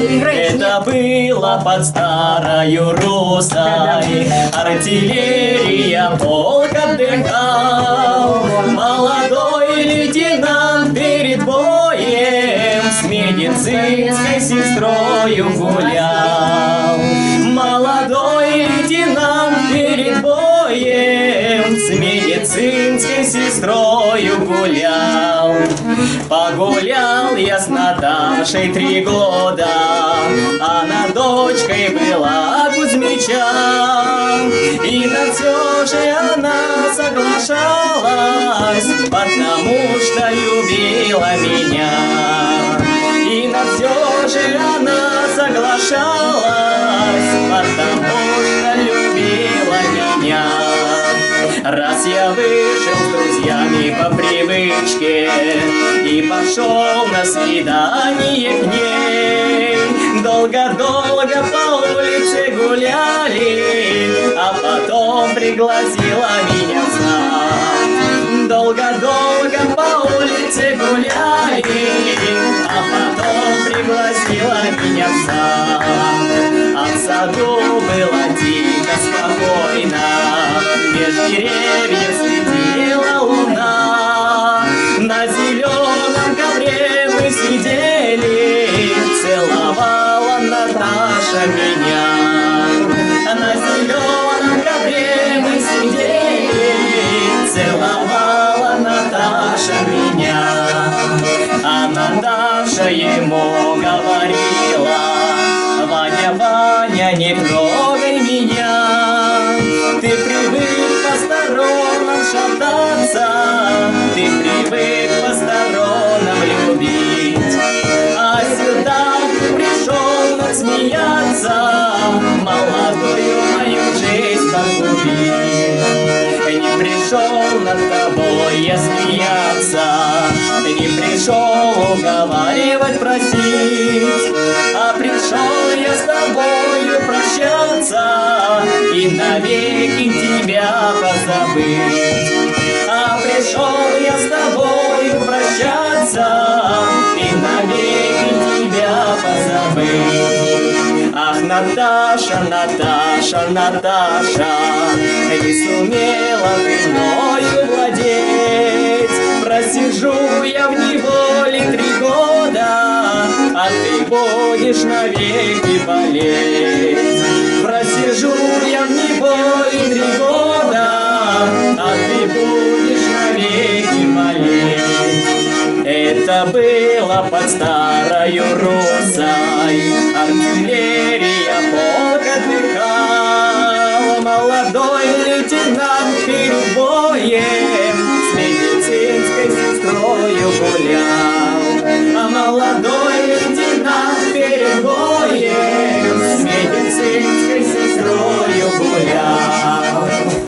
Это было под старою Русой. Артиллерия полк отдыхал. Молодой лейтенант перед боем с медицинской сестрою гулял. Молодой лейтенант перед боем с медицинской сестрою гулял. Погулял я с Наташей 3 года, она дочкой была Кузьмича. И на все же она соглашалась, потому что любила меня. И на все же она соглашалась, потому что любила меня. Раз я вышел с друзьями по привычке и пошел на свидание к ней. Долго-долго по улице гуляли, а потом пригласила меня в сад. Долго-долго по улице гуляли, а потом пригласила меня в сад. А в саду было тихо, спокойно, меж деревьев светила луна. На зеленом ковре мы сидели, целовала Наташа меня. На зеленом ковре мы сидели, целовала Наташа меня. А Наташа ему говорила: Ваня, Ваня, не трогай меня. Ты привык по сторонам шататься, ты привык по сторонам любить. А сюда ты пришел насмеяться, молодую мою жизнь погубить. Не пришел над тобой я смеяться, не пришел уговаривать, просить, а пришел я с тобою прощаться и навеки тебя позабыть. А пришел я с тобою прощаться и навеки тебя позабыть. Ах, Наташа, Наташа, Наташа, не сумела ты мною владеть. Просижу я в неволе 3 года, а ты будешь навеки болеть. Просижу я в неволе 3 года, а ты будешь навеки болеть. Это было под старою Русой. Артиллерия